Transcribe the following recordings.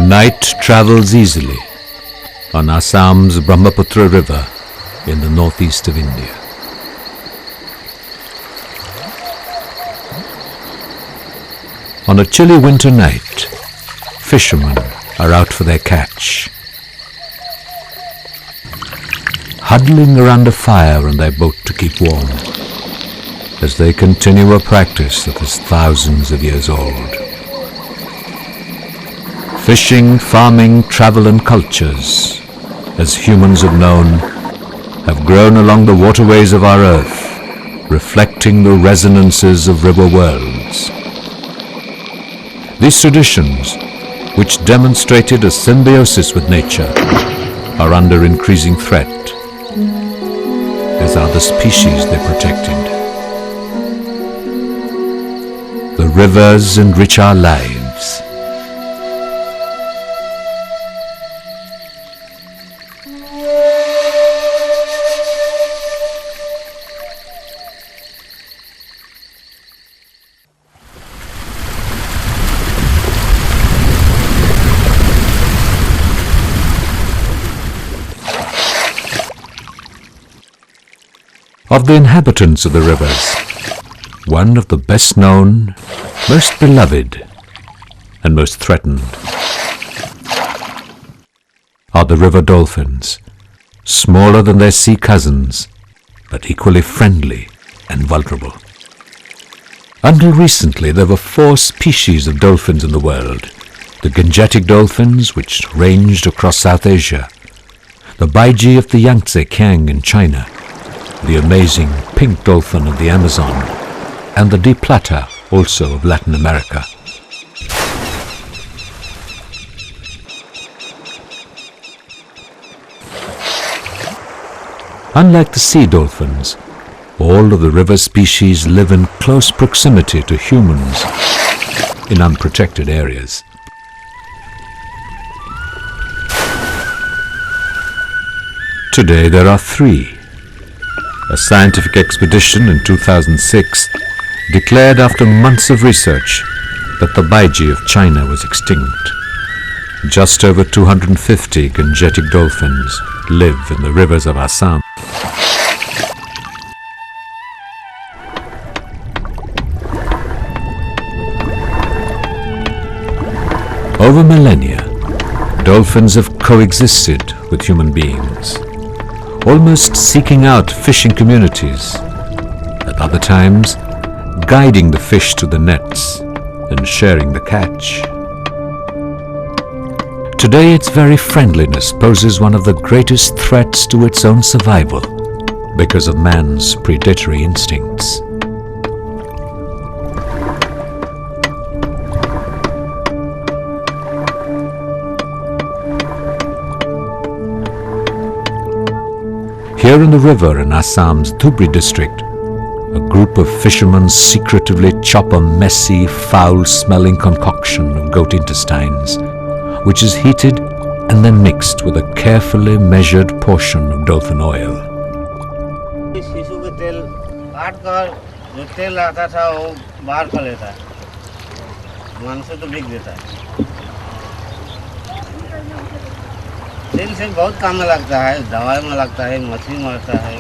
Night travels easily on Assam's Brahmaputra River in the northeast of India. On a chilly winter night, fishermen are out for their catch. Huddling around a fire in their boat to keep warm, as they continue a practice that is thousands of years old. Fishing, farming, travel and cultures, as humans have known, have grown along the waterways of our earth, reflecting the resonances of river worlds. These traditions, which demonstrated a symbiosis with nature, are under increasing threat, as are the species they protected. The rivers enrich our lives. Of the inhabitants of the rivers, one of the best known, most beloved, and most threatened are the river dolphins, smaller than their sea cousins, but equally friendly and vulnerable. Until recently, there were 4 species of dolphins in the world: the Gangetic dolphins, which ranged across South Asia, the Baiji of the Yangtze Kiang in China, the amazing pink dolphin of the Amazon, and the deep plata, also of Latin America. Unlike the sea dolphins, all of the river species live in close proximity to humans in unprotected areas. Today there are 3. A scientific expedition in 2006 declared after months of research that the Baiji of China was extinct. Just over 250 Gangetic dolphins live in the rivers of Assam. Over millennia, dolphins have coexisted with human beings, almost seeking out fishing communities, at other times guiding the fish to the nets and sharing the catch. Today its very friendliness poses one of the greatest threats to its own survival because of man's predatory instincts. Here in the river in Assam's Dhubri district, a group of fishermen secretively chop a messy, foul-smelling concoction of goat intestines, which is heated and then mixed with a carefully measured portion of dolphin oil. शिशु के तेल काट कर जो तेल आता था वो बाहर कर लेता है, मांस तो बिक देता है। तेल से बहुत काम में लगता है, दवाई में लगता है, मछली मरता है।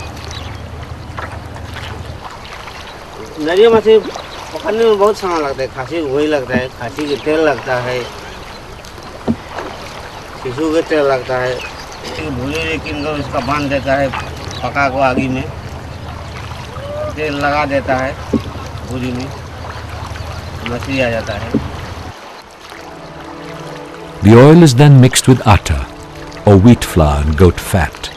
नरिया मछली पकड़ने में बहुत समय लगता है, खांसी वही लगता है, खांसी के तेल लगता है, शिशु के तेल लगता है। मच्छी की भूरी कीन कर उसका बांध देता है पका को आगी में, तेल लगा देता है भूरी में, मछली आ जाता है। The oil is then mixed with atta or wheat flour and goat fat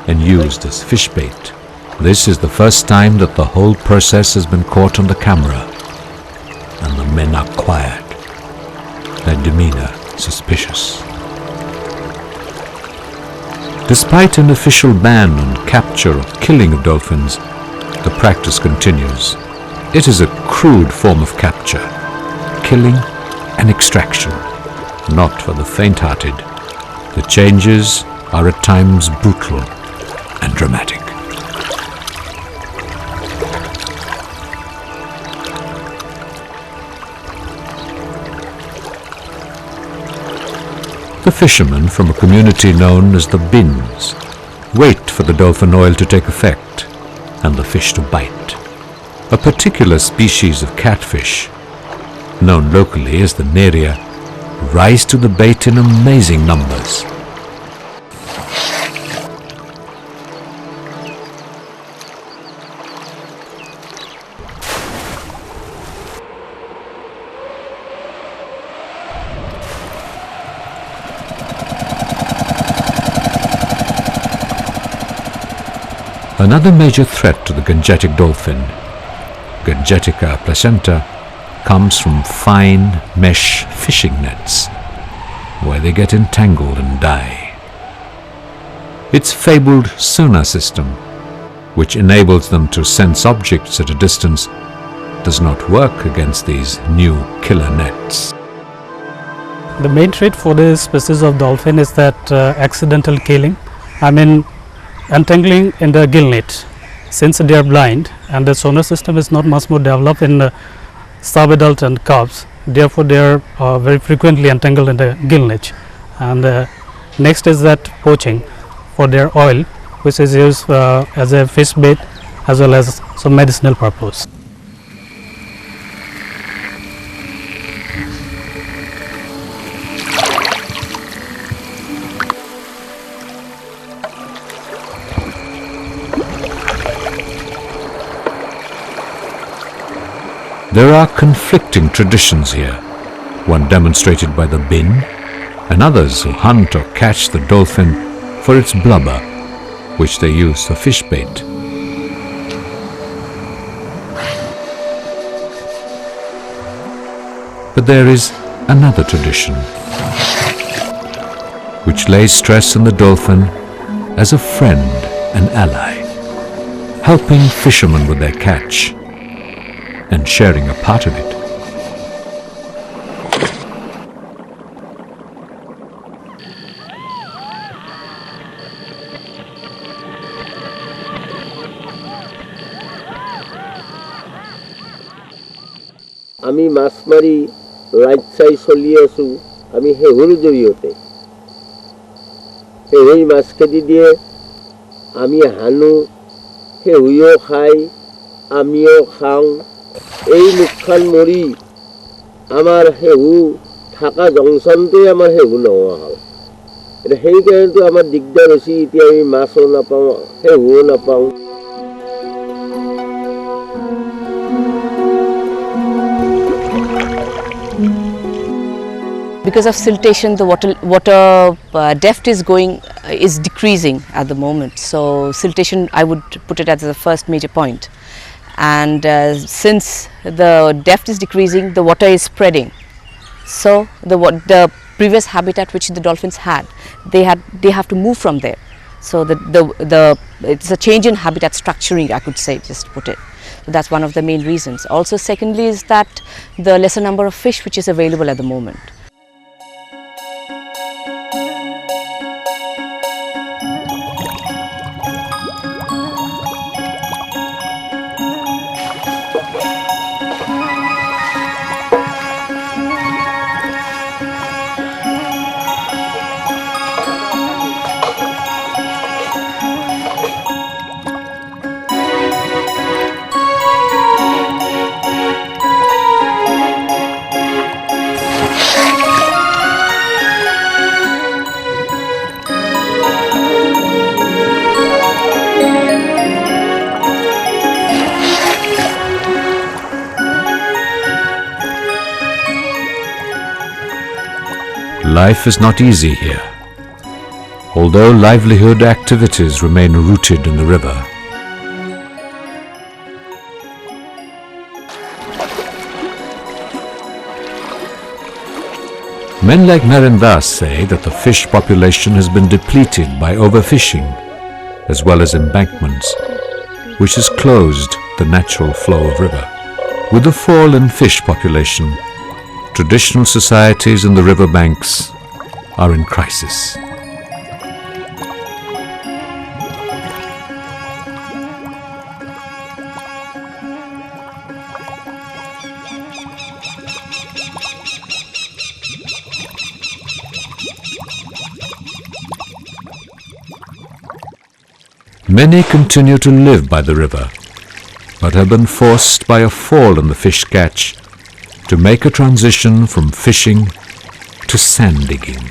and used as fish bait. This is the first time that the whole process has been caught on the camera, and the men are quiet, their demeanor suspicious. Despite an official ban on capture or killing of dolphins, the practice continues. It is a crude form of capture, killing and extraction, not for the faint-hearted. The changes are at times brutal and dramatic. The fishermen from a community known as the Bins wait for the dolphin oil to take effect and the fish to bite. A particular species of catfish, known locally as the neria, rise to the bait in amazing numbers. Another major threat to the gangetic dolphin, Gangetica placenta, comes from fine mesh fishing nets, where they get entangled and die. Its fabled sonar system, which enables them to sense objects at a distance, does not work against these new killer nets. The main threat for this species of dolphin is that accidental killing. Entangling in the gill net. Since they are blind and the sonar system is not much more developed in subadult and calves, therefore they are very frequently entangled in the gill net. And next is that poaching for their oil, which is used as a fish bait as well as some medicinal purpose. There are conflicting traditions here, one demonstrated by the Bin, and others who hunt or catch the dolphin for its blubber, which they use for fish bait. But there is another tradition, which lays stress on the dolphin as a friend and ally, helping fishermen with their catch and sharing a part of it. আমি মাছ মারি light চাই চলি আছো আমি হেহুৰ জৰিয়তে হেহুই মাছ খেদি দিয়ে আমি হানো হেহুইও খাই আমিও খাওঁ এই মুখখান মৰি আমাৰ হেহু থাকা জংচনটোৱে আমাৰ হেহু নোহোৱা হ'ল এটা সেইকাৰণেতো আমাৰ দিগদাৰ হৈছে এতিয়া আমি মাছো নাপাওঁ হেহুও নাপাওঁ Because of siltation, the water depth is decreasing at the moment. So siltation, I would put it as the first major point. And since the depth is decreasing, the water is spreading. So the previous habitat which the dolphins had, they have to move from there. So it's a change in habitat structuring, I could say, just put it. So that's one of the main reasons. Also, secondly, is that the lesser number of fish which is available at the moment. Life is not easy here, although livelihood activities remain rooted in the river. Men like Narendra say that the fish population has been depleted by overfishing, as well as embankments, which has closed the natural flow of river. With the fall in fish population, traditional societies in the river banks are in crisis. Many continue to live by the river, but have been forced by a fall in the fish catch to make a transition from fishing to sand digging.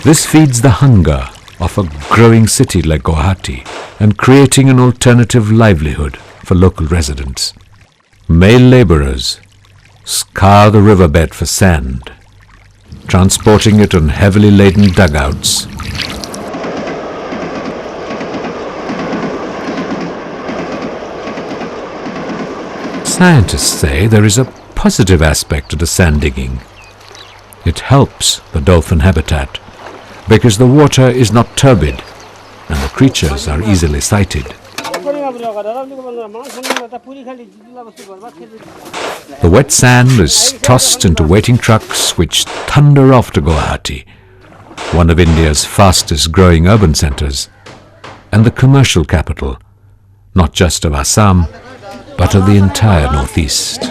This feeds the hunger of a growing city like Guwahati and creating an alternative livelihood for local residents. Male laborers scour the riverbed for sand, transporting it on heavily laden dugouts. Scientists say there is a positive aspect to the sand digging. It helps the dolphin habitat because the water is not turbid and the creatures are easily sighted. The wet sand is tossed into waiting trucks which thunder off to Guwahati, one of India's fastest growing urban centres, and the commercial capital, not just of Assam, but of the entire northeast.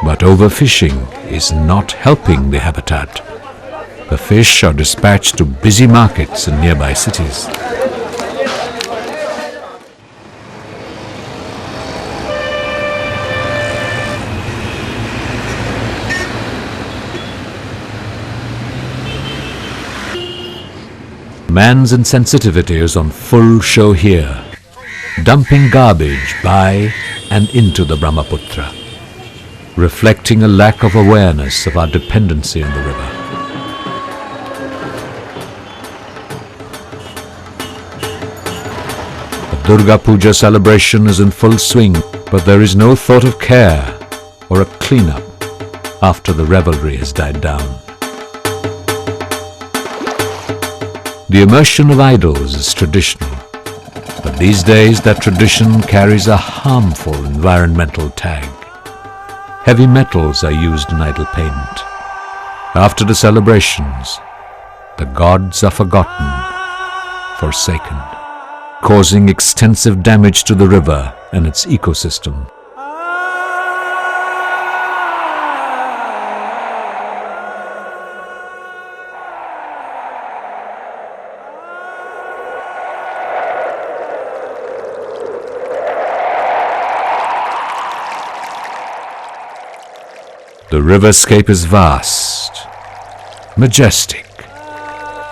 But overfishing is not helping the habitat. The fish are dispatched to busy markets in nearby cities. Man's insensitivity is on full show here, dumping garbage by and into the Brahmaputra, reflecting a lack of awareness of our dependency on the river. The Durga Puja celebration is in full swing, but there is no thought of care or a clean-up after the revelry has died down. The immersion of idols is traditional, but these days that tradition carries a harmful environmental tag. Heavy metals are used in idol paint. After the celebrations, the gods are forgotten, forsaken, causing extensive damage to the river and its ecosystem. The riverscape is vast, majestic,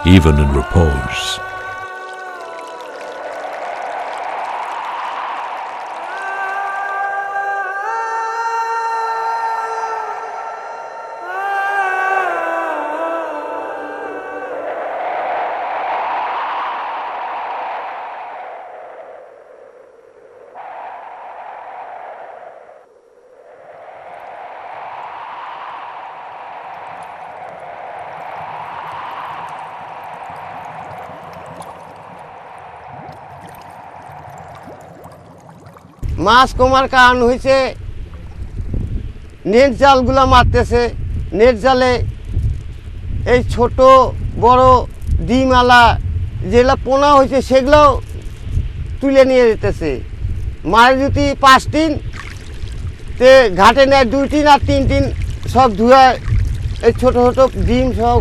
even in repose. মাছ কমার কারণ হয়েছে net জালগুলো মারতেছে। Net জালে এই ছোট বড় ডিমালা যেগুলো পোনা হয়েছে সেগুলো তুলে নিয়ে যেতেছে। মারে যদি 5 টিন তে ঘাটে নেয় 2 টিন আর 3 টিন সব ধুয়ে এই ছোট ছোট ডিম সব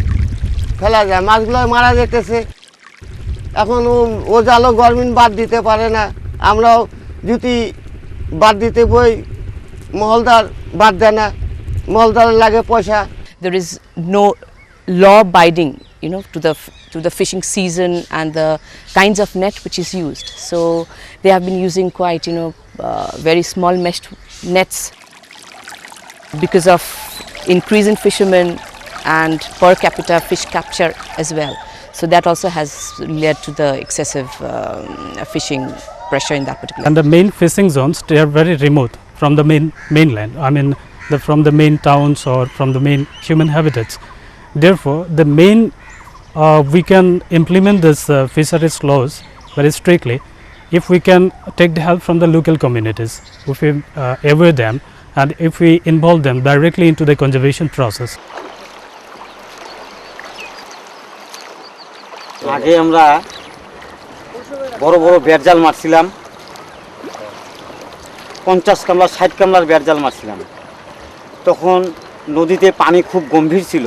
ফেলা যায়, মাছগুলো মারা যেতেছে। এখন ও জালও গভর্নমেন্ট বাদ দিতে পারে না, আমরাও যদি বাদ দিতে বই মহলদার বাদ দেয় না, মহলদারের লাগে পয়সা। There is no law abiding, to the to the fishing season and the kinds of net which is used. So they have been using quite, very small meshed nets because of increase in fishermen and per capita fish capture as well. So that also has led to the excessive fishing pressure in that particular. And the main fishing zones, they are very remote from the mainland. I mean, from the main towns or from the main human habitats. Therefore, the main we can implement this fisheries laws very strictly if we can take the help from the local communities, if we aware them and if we involve them directly into the conservation process. আগে আমরা বড় বড় বেড়জাল মারছিলাম 50 কামলা 60 কামলার বেড়জাল মারছিলাম তখন নদীতে পানি খুব গম্ভীর ছিল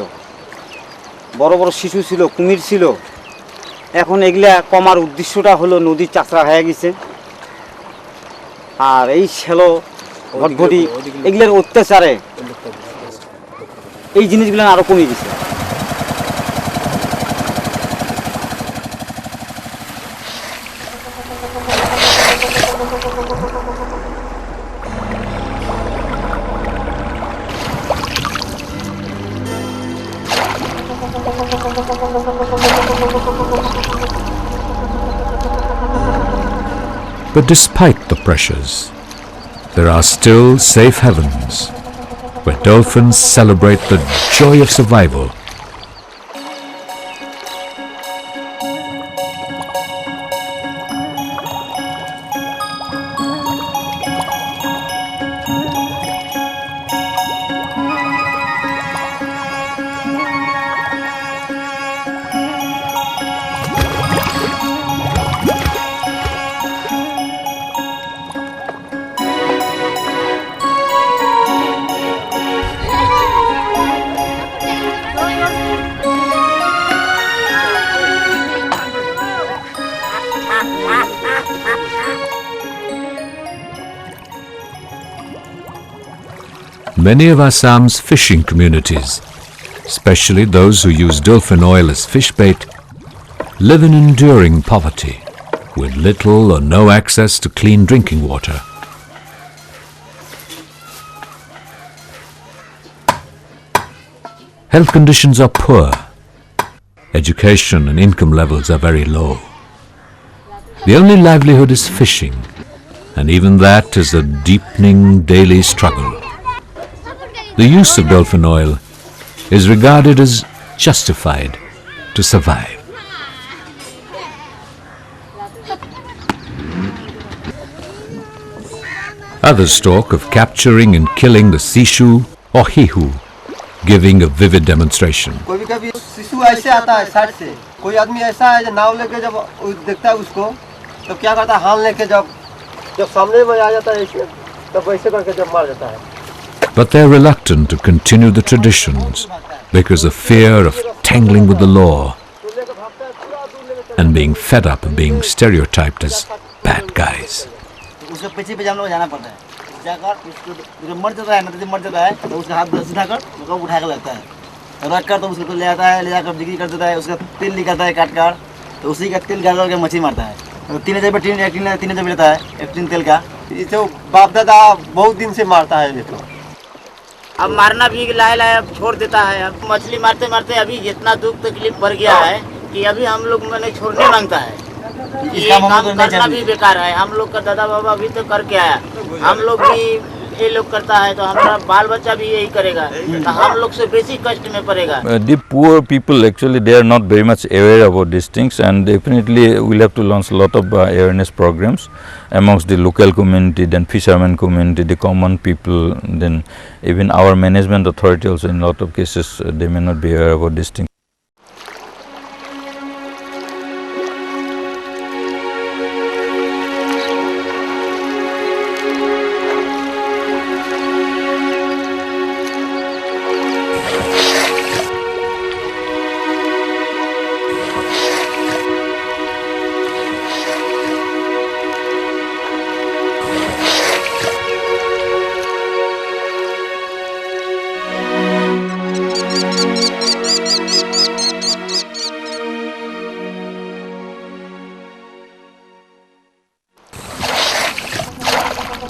বড় বড় শিশু ছিল কুমির ছিল এখন এগুলা কমার উদ্দেশ্যটা হলো নদী চাচরা হয়ে গেছে আর এই শ্যালো ভটভটি এগুলোর অত্যাচারে এই জিনিসগুলো আরো কমে গেছে But despite the pressures, there are still safe havens where dolphins celebrate the joy of survival. Many of Assam's fishing communities, especially those who use dolphin oil as fish bait, live in enduring poverty with little or no access to clean drinking water. Health conditions are poor. Education and income levels are very low. The only livelihood is fishing, and even that is a deepening daily struggle. The use of dolphin oil is regarded as justified to survive. Others talk of capturing and killing the sishu or hihu, giving a vivid demonstration. कभी-कभी शिशु ऐसे आता है side से कोई आदमी ऐसा है जो नाव लेके जब देखता है उसको तो क्या करता है हाथ लेके जब सामने में आ जाता है इसमें तब वैसे करके जब मार देता है. But they're reluctant to continue the traditions because of fear of tangling with the law and being fed up of being stereotyped as bad guys. उसके पीछे पे हम लोग जाना पड़ता है जाकर उसको मर जाता है ना तो मर जाता है तो उसका हाथ सीधा कर उसको उठा के लगता है रख कर तो उसको ले आता है ले जाकर बिक्री कर देता है उसका तिल निकलता है काट कर तो उसी का तिल गाड़ के मछली मारता है तो 3000 पे 3000 मिलता है एक टीन तेल का ये तो बाप दादा बहुत दिन से मारता है ये तो अब मारना भी लाए लाए अब छोड़ देता है अब मछली मारते मारते अभी इतना दुख तकलीफ बढ़ गया है कि अभी हम लोग मैंने छोड़ने मांगता है ये काम करना भी बेकार है हम लोग का दादा बाबा अभी तो करके आया हम लोग भी ये लोग करता है तो हमारा बाल बच्चा भी यही करेगा तो हम लोग से बेसी कष्ट में पड़ेगा. The poor people actually they are not very much aware about these things and definitely we'll have to launch a lot of awareness programs amongst the local community, then fishermen community, the common people, then even our management authority also in a lot of cases they may not be aware about these things.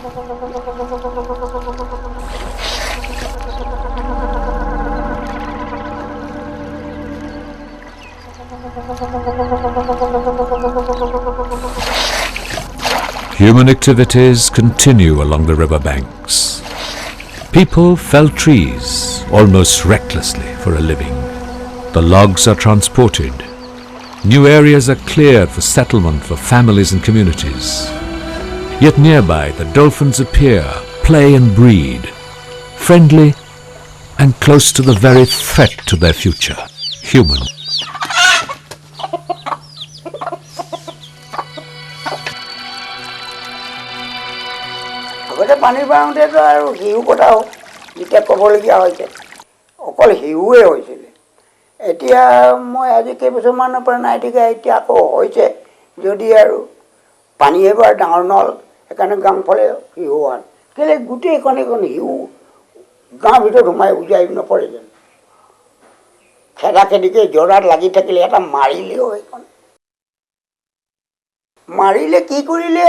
Human activities continue along the river banks. People fell trees almost recklessly for a living. The logs are transported. New areas are cleared for settlement for families and communities. Yet nearby the dolphins appear, play and breed, friendly and close to the very threat to their future, human. আগতে পানীৰ পাওঁতেতো আৰু শিহু কথাও যেতিয়া ক'বলগীয়া হৈছে অকল শিহুৱে হৈছিলে এতিয়া মই আজি কেইবছৰমানৰ পৰা নাই দেখা এতিয়া আকৌ হৈছে যদি আৰু পানী এবাৰ ডাঙৰ নল সেইকাৰণে গাঁওফালে শিহু আন কেলে গোটেইখন শিহু গাঁৱৰ ভিতৰত সোমাই উজাই নপৰে যেন খেদা খেদিকে জোৰাত লাগি থাকিলে এটা মাৰিলেও সেইখন মাৰিলে কি কৰিলে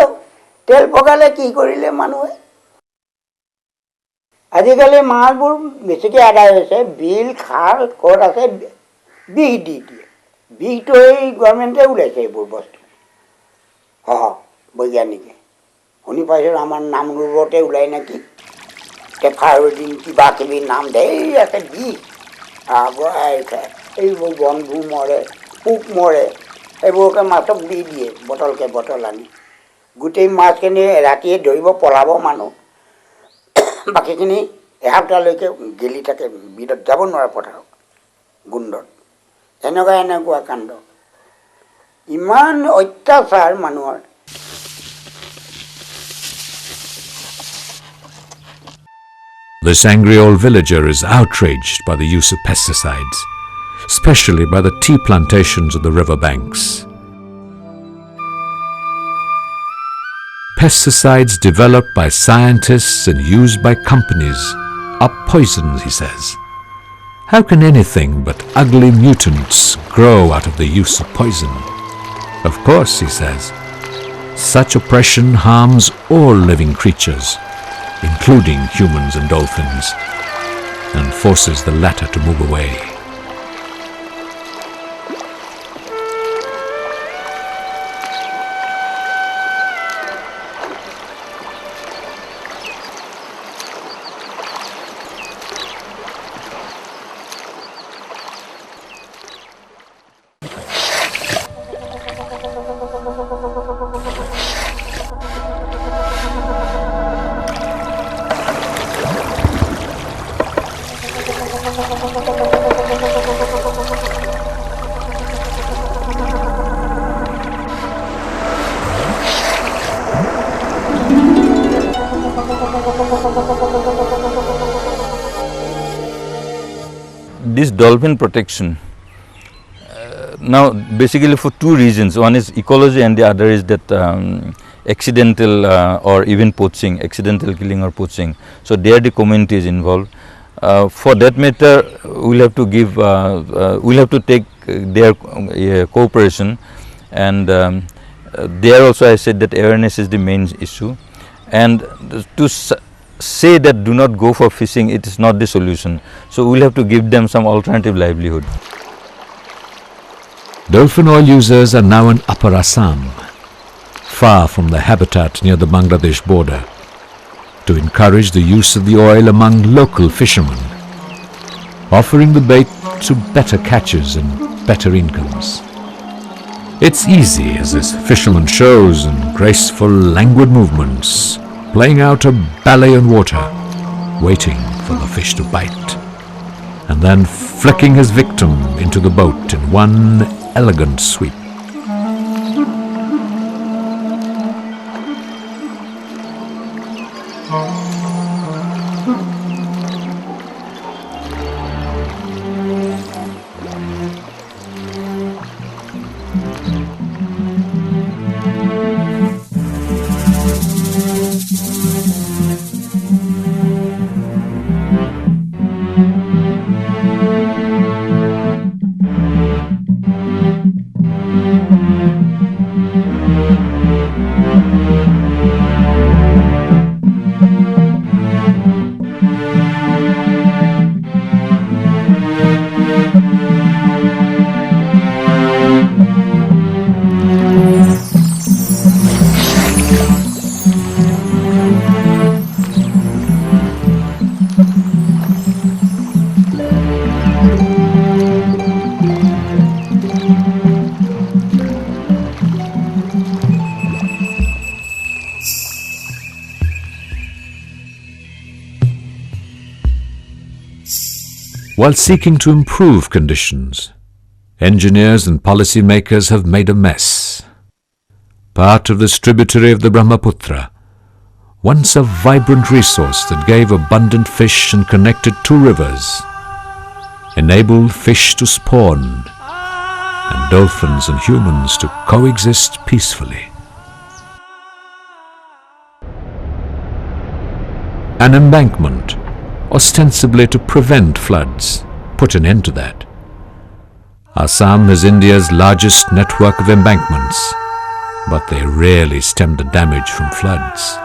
তেল পগালে কি কৰিলে মানুহে আজিকালি মাছবোৰ বেছিকৈ আদায় হৈছে বিল খাল ক'ত আছে বিষ দি দিয়ে বিষটো এই গভৰ্ণমেণ্টে ওলাইছে এইবোৰ বস্তু বৈজ্ঞানিকে শুনি পাইছোঁ আমাৰ নামৰূপতে ওলাই নেকি কেফাৰদিন কিবা কিবি নাম দে এই আছে বিষ এইবোৰ বনবোৰ মৰে পোক মৰে এইবোৰকে মাছক দি দিয়ে বটলকে বটল আনি গোটেই মাছখিনি ৰাতিয়ে ধৰিব পলাব মানুহ বাকীখিনি এসপ্তাহলৈকে গেলি থাকে বিলত যাব নোৱাৰে পথাৰত গোন্ধত এনেকুৱা কাণ্ড ইমান অত্যাচাৰ মানুহৰ This angry old villager is outraged by the use of pesticides, especially by the tea plantations of the river banks. Pesticides developed by scientists and used by companies are poisons, he says. How can anything but ugly mutants grow out of the use of poison? Of course, he says, such oppression harms all living creatures, including humans and dolphins, and forces the latter to move away. This dolphin protection now basically for two reasons. One is ecology and the other is that accidental or even poaching, accidental killing or poaching. So there the community is involved. For that matter, we'll have to give, we'll have to take their cooperation, and there also I said that awareness is the main issue, and to say that do not go for fishing, it is not the solution. So we'll have to give them some alternative livelihood. Dolphin oil users are now in Upper Assam, far from the habitat near the Bangladesh border, to encourage the use of the oil among local fishermen, offering the bait to better catches and better incomes. It's easy as this fisherman shows in graceful, languid movements, playing out a ballet on water, waiting for the fish to bite, and then flicking his victim into the boat in one elegant sweep. While seeking to improve conditions, engineers and policymakers have made a mess. Part of this tributary of the Brahmaputra, once a vibrant resource that gave abundant fish and connected two rivers, enabled fish to spawn and dolphins and humans to coexist peacefully. An embankment, ostensibly to prevent floods, put an end to that. Assam has India's largest network of embankments, but they rarely stem the damage from floods.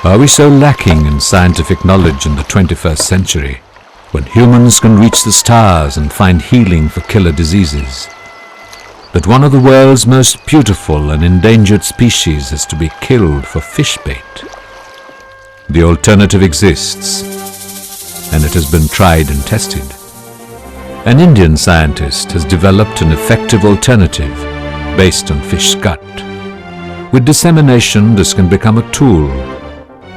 Are we so lacking in scientific knowledge in the 21st century, when humans can reach the stars and find healing for killer diseases, that one of the world's most beautiful and endangered species is to be killed for fish bait? The alternative exists, and it has been tried and tested. An Indian scientist has developed an effective alternative based on fish scut. With dissemination, this can become a tool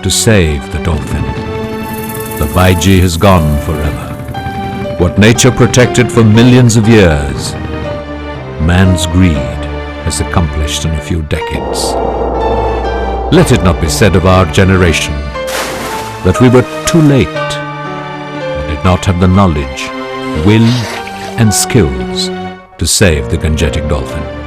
to save the dolphin. The Baiji has gone forever. What nature protected for millions of years, man's greed has accomplished in a few decades. Let it not be said of our generation that we were too late, or did not have the knowledge, will and skills to save the Gangetic dolphin.